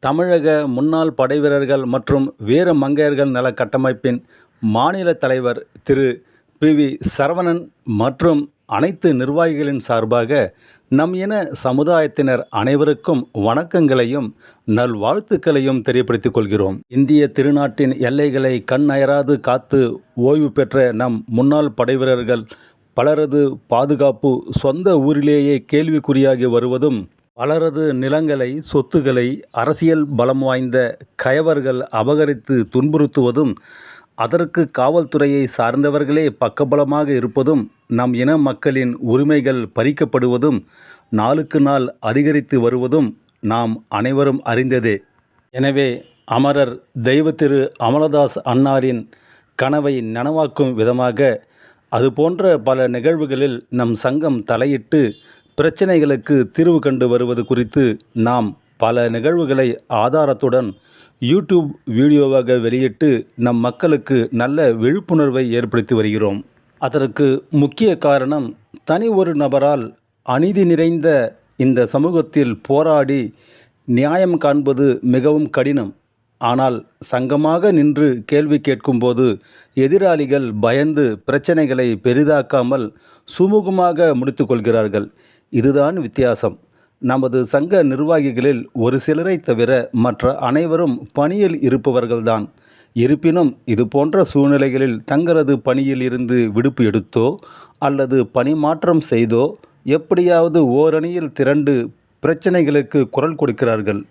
தமிழக முன்னாள் படைவீரர்கள் மற்றும் வீர மங்கையர்கள் நல கட்டமைப்பின் மாநில தலைவர் திரு பி. சரவணன் மற்றும் அனைத்து நிர்வாகிகளின் சார்பாக நம் இன சமுதாயத்தினர் அனைவருக்கும் வணக்கங்களையும் நல்வாழ்த்துக்களையும் தெரியப்படுத்திக் கொள்கிறோம். இந்திய திருநாட்டின் எல்லைகளை கண் அயராது காத்து ஓய்வு பெற்ற நம் முன்னாள் படைவீரர்கள் பலரது பாதுகாப்பு சொந்த ஊரிலேயே கேள்விக்குறியாகி வருவதும், பலரது நிலங்களை, சொத்துக்களை அரசியல் பலம் வாய்ந்த கயவர்கள் அபகரித்து துன்புறுத்துவதும், அதற்கு காவல்துறையை சார்ந்தவர்களே பக்கபலமாக இருப்பதும், நம் இன மக்களின் உரிமைகள் பறிக்கப்படுவதும் நாளுக்கு நாள் அதிகரித்து வருவதும் நாம் அனைவரும் அறிந்ததே. எனவே அமரர் தெய்வ திரு அமலதாஸ் அன்னாரின் கனவை நனவாக்கும் விதமாக அதுபோன்ற பல நிகழ்வுகளில் நம் சங்கம் தலையிட்டு பிரச்சனைகளுக்கு தீர்வு கண்டு வருவது குறித்து நாம் பல நிகழ்வுகளை ஆதாரத்துடன் யூடியூப் வீடியோவாக வெளியிட்டு நம் மக்களுக்கு நல்ல விழிப்புணர்வை ஏற்படுத்தி வருகிறோம். அதற்கு முக்கிய காரணம், தனி ஒரு நபரால் அநீதி நிறைந்த இந்த சமூகத்தில் போராடி நியாயம் காண்பது மிகவும் கடினம். ஆனால் சங்கமாக நின்று கேள்வி கேட்கும்போது எதிராளிகள் பயந்து பிரச்சனைகளை பெரிதாக்காமல் சுமூகமாக முடித்து கொள்கிறார்கள். இதுதான் வித்தியாசம். நமது சங்க நிர்வாகிகளில் ஒரு சிலரை தவிர மற்ற அனைவரும் பணியில் இருப்பவர்கள்தான். இருப்பினும் இது போன்ற சூழ்நிலைகளில் தங்களது பணியில் இருந்து விடுப்பு எடுத்தோ அல்லது பணி மாற்றம் செய்தோ எப்படியாவது ஓரணியில் திரண்டு பிரச்சனைகளுக்கு குரல் கொடுக்கிறார்கள்.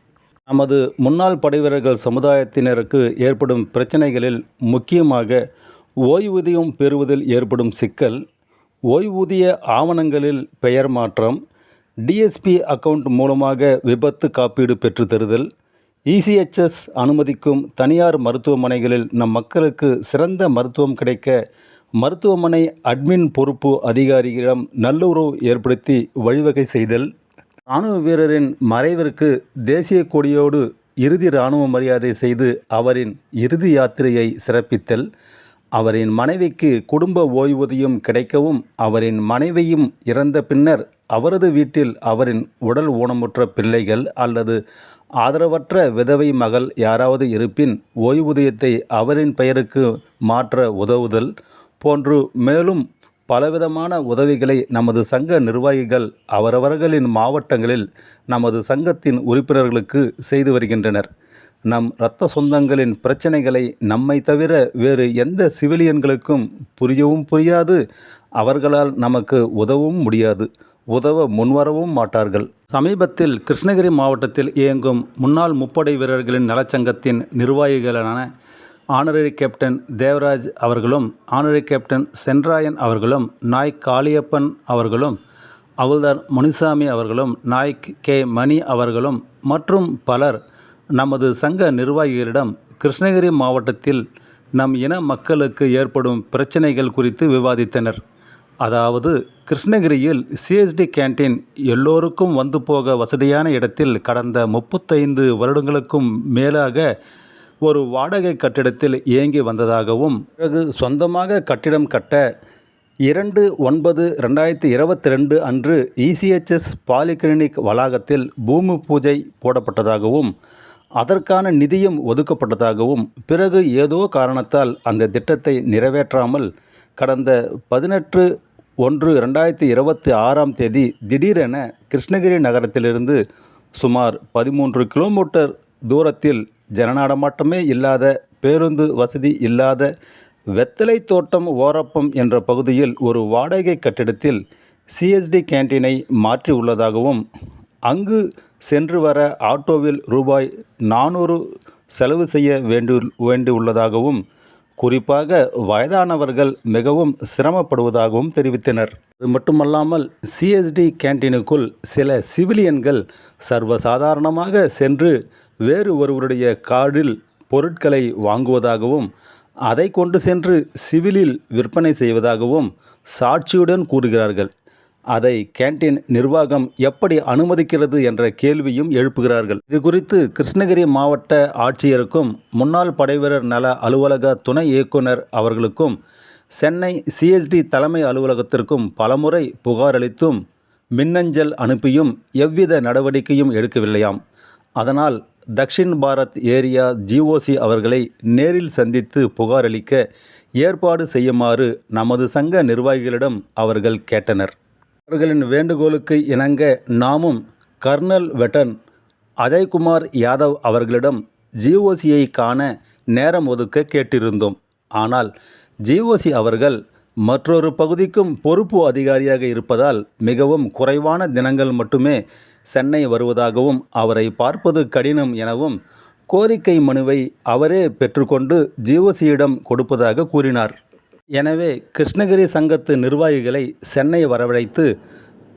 நமது முன்னாள் படைவீரர்கள் சமுதாயத்தினருக்கு ஏற்படும் பிரச்சனைகளில் முக்கியமாக ஓய்வூதியம் பெறுவதில் ஏற்படும் சிக்கல், ஓய்வூதிய ஆவணங்களில் பெயர் மாற்றம், டிஎஸ்பி அக்கவுண்ட் மூலமாக விபத்து காப்பீடு பெற்றுத்தருதல், இசிஎச்எஸ் அனுமதிக்கும் தனியார் மருத்துவமனைகளில் நம் மக்களுக்கு சிறந்த மருத்துவம் கிடைக்க மருத்துவமனை அட்மின் பொறுப்பு அதிகாரிகளிடம் நல்லுறவு ஏற்படுத்தி வழிவகை செய்தல், இராணுவ வீரரின் மறைவிற்கு தேசிய கொடியோடு இறுதி இராணுவ மரியாதை செய்து அவரின் இறுதி யாத்திரையை சிறப்பித்தல், அவரின் மனைவிக்கு குடும்ப ஓய்வூதியம் கிடைக்கவும், அவரின் மனைவியும் இறந்த பின்னர் அவரது வீட்டில் அவரின் உடல் ஊனமுற்ற பிள்ளைகள் அல்லது ஆதரவற்ற விதவை மகள் யாராவது இருப்பின் ஓய்வூதியத்தை அவரின் பெயருக்கு மாற்ற உதவுதல் போன்று மேலும் பலவிதமான உதவிகளை நமது சங்க நிர்வாகிகள் அவரவர்களின் மாவட்டங்களில் நமது சங்கத்தின் உறுப்பினர்களுக்கு செய்து வருகின்றனர். நம் இரத்த சொந்தங்களின் பிரச்சனைகளை நம்மை தவிர வேறு எந்த சிவிலியன்களுக்கும் புரியவும் புரியாது, அவர்களால் நமக்கு உதவவும் முடியாது, உதவ முன்வரவும் மாட்டார்கள். சமீபத்தில் கிருஷ்ணகிரி மாவட்டத்தில் இயங்கும் முன்னாள் முப்படை வீரர்களின் நலச்சங்கத்தின் நிர்வாகிகளான ஆனரரி கேப்டன் தேவராஜ் அவர்களும், ஆனரரி கேப்டன் சென்ராயன் அவர்களும், நாய்க் காளியப்பன் அவர்களும், அவுல்தார் முனிசாமி அவர்களும், நாய்க் கே மணி அவர்களும் மற்றும் பலர் நமது சங்க நிர்வாகிகளிடம் கிருஷ்ணகிரி மாவட்டத்தில் நம் இன மக்களுக்கு ஏற்படும் பிரச்சனைகள் குறித்து விவாதித்தனர். அதாவது, கிருஷ்ணகிரியில் சிஎஸ்டி கேண்டீன் எல்லோருக்கும் வந்து போக வசதியான இடத்தில் கடந்த 35 வருடங்களுக்கும் மேலாக ஒரு வாடகை கட்டிடத்தில் இயங்கி வந்ததாகவும், பிறகு சொந்தமாக கட்டிடம் கட்ட 2/9/2022 அன்று இசிஎச்எஸ் பாலிகிளினிக் வளாகத்தில் பூமி பூஜை போடப்பட்டதாகவும், அதற்கான நிதியும் ஒதுக்கப்பட்டதாகவும், பிறகு ஏதோ காரணத்தால் அந்த திட்டத்தை நிறைவேற்றாமல் கடந்த 18/1/2026 திடீரென கிருஷ்ணகிரி நகரத்திலிருந்து சுமார் 13 கிலோமீட்டர் தூரத்தில் ஜனநடமாட்டமே இல்லாத, பேருந்து வசதி இல்லாத வெத்தலை தோட்டம் ஓரப்பம் என்ற பகுதியில் ஒரு வாடகை கட்டிடத்தில் சிஎஸ்டி கேண்டீனை மாற்றி உள்ளதாகவும், அங்கு சென்று வர ஆட்டோவில் ரூபாய் 400 செலவு செய்ய வேண்டியுள்ளதாகவும், குறிப்பாக வயதானவர்கள் மிகவும் சிரமப்படுவதாகவும் தெரிவித்தனர். அது மட்டுமல்லாமல் சிஎஸ்டி கேண்டீனுக்குள் சில சிவிலியன்கள் சர்வசாதாரணமாக சென்று வேறு ஒருவருடைய கார்டில் பொருட்களை வாங்குவதாகவும், அதை கொண்டு சென்று சிவிலில் விற்பனை செய்வதாகவும் சாட்சியுடன் கூறுகிறார்கள். அதை கேண்டீன் நிர்வாகம் எப்படி அனுமதிக்கிறது என்ற கேள்வியும் எழுப்புகிறார்கள். இது குறித்து கிருஷ்ணகிரி மாவட்ட ஆட்சியருக்கும், முன்னாள் படைவீரர் நல அலுவலக துணை இயக்குனர் அவர்களுக்கும், சென்னை சிஎஸ்டி தலைமை அலுவலகத்திற்கும் பலமுறை புகார் அளித்தும் மின்னஞ்சல் அனுப்பியும் எவ்வித நடவடிக்கையும் எடுக்கவில்லையாம். அதனால் தக்ஷின் பாரத் ஏரியா ஜிஓசி அவர்களை நேரில் சந்தித்து புகார் அளிக்க ஏற்பாடு செய்யுமாறு நமது சங்க நிர்வாகிகளிடம் அவர்கள் கேட்டனர். அவர்களின் வேண்டுகோளுக்கு இணங்க நாமும் கர்னல் வெட்டன் அஜய்குமார் யாதவ் அவர்களிடம் ஜிஓசியை காண நேரம் ஒதுக்க கேட்டிருந்தோம். ஆனால் ஜிஓசி அவர்கள் மற்றொரு பகுதிக்கும் பொறுப்பு அதிகாரியாக இருப்பதால் மிகவும் குறைவான தினங்கள் மட்டுமே சென்னை வருவதாகவும் அவரை பார்ப்பது கடினம் எனவும் கோரிக்கை மனுவை அவரே பெற்றுக்கொண்டு ஜிஓசியிடம் கொடுப்பதாக கூறினார். எனவே கிருஷ்ணகிரி சங்கத்து நிர்வாகிகளை சென்னை வரவழைத்து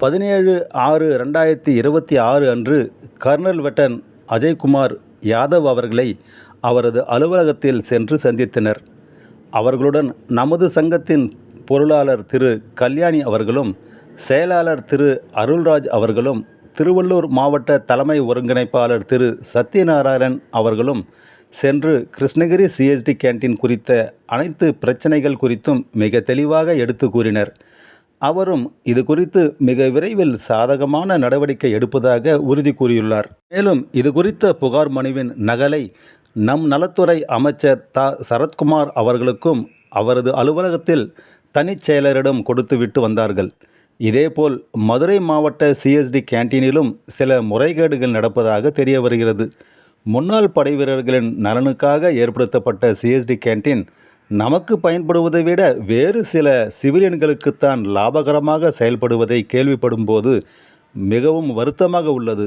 17/6/2026 அன்று கர்னல் வெட்டன் அஜய்குமார் யாதவ் அவர்களை அவரது அலுவலகத்தில் சென்று சந்தித்தனர். அவர்களுடன் நமது சங்கத்தின் பொருளாளர் திரு கல்யாணி அவர்களும் செயலாளர் திரு அருள்ராஜ் அவர்களும் திருவள்ளூர் மாவட்ட தலைமை ஒருங்கிணைப்பாளர் திரு சத்யநாராயணன் அவர்களும் சென்று கிருஷ்ணகிரி சிஎஸ்டி கேண்டீன் குறித்த அனைத்து பிரச்சனைகள் குறித்தும் மிக தெளிவாக எடுத்து கூறினர். அவரும் இது குறித்து மிக விரைவில் சாதகமான நடவடிக்கை எடுப்பதாக உறுதி கூறியுள்ளார். மேலும் இது குறித்த புகார் மனுவின் நகலை நம் நலத்துறை அமைச்சர் சரத்குமார் அவர்களுக்கும் அவரது அலுவலகத்தில் தனிச் செயலரிடம் கொடுத்துவிட்டு வந்தார்கள். இதேபோல் மதுரை மாவட்ட சிஎஸ்டி கேண்டீனிலும் சில முறைகேடுகள் நடப்பதாக தெரிய வருகிறது. முன்னாள் படை வீரர்களின் நலனுக்காக ஏற்படுத்தப்பட்ட சிஎஸ்டி கேண்டீன் நமக்கு பயன்படுவதை விட வேறு சில சிவிலியன்களுக்குத்தான் லாபகரமாக செயல்படுவதை கேள்விப்படும்போது மிகவும் வருத்தமாக உள்ளது.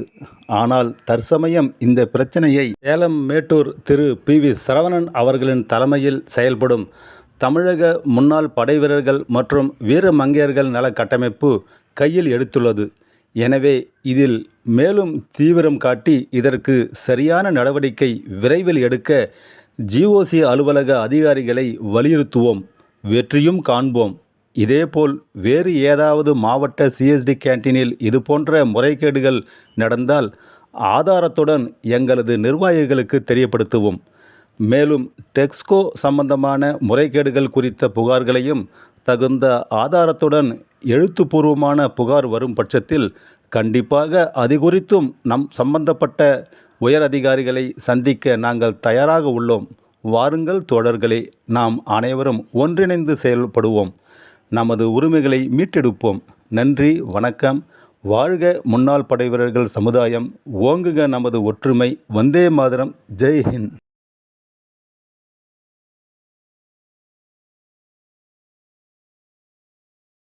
ஆனால் தற்சமயம் இந்த பிரச்சனையை சேலம் மேட்டூர் திரு PV சரவணன் அவர்களின் தலைமையில் செயல்படும் தமிழக முன்னாள் படை வீரர்கள் மற்றும் வீர மங்கையர்கள் நல கட்டமைப்பு கையில் எடுத்துள்ளது. எனவே இதில் மேலும் தீவிரம் காட்டி இதற்கு சரியான நடவடிக்கை விரைவில் எடுக்க ஜிஓசி அலுவலக அதிகாரிகளை வலியுறுத்துவோம். வெற்றியும் காண்போம். இதேபோல் வேறு ஏதாவது மாவட்ட சிஎஸ்டி கேண்டீனில் இதுபோன்ற முறைகேடுகள் நடந்தால் ஆதாரத்துடன் எங்களது நிர்வாகிகளுக்கு தெரியப்படுத்துவோம். மேலும் டெக்ஸ்கோ சம்பந்தமான முறைகேடுகள் குறித்த புகார்களையும் தகுந்த ஆதாரத்துடன் எழுத்துப்பூர்வமான புகார் வரும் பட்சத்தில் கண்டிப்பாக அது குறித்தும் நம் சம்பந்தப்பட்ட உயர் அதிகாரிகளை சந்திக்க நாங்கள் தயாராக உள்ளோம். வாருங்கள் தோழர்களே, நாம் அனைவரும் ஒன்றிணைந்து செயல்படுவோம். நமது உரிமைகளை மீட்டெடுப்போம். நன்றி, வணக்கம். வாழ்க முன்னாள் படை வீரர்கள் சமுதாயம். ஓங்குக நமது ஒற்றுமை. வந்தே மாதரம். ஜெய் ஹிந்த்.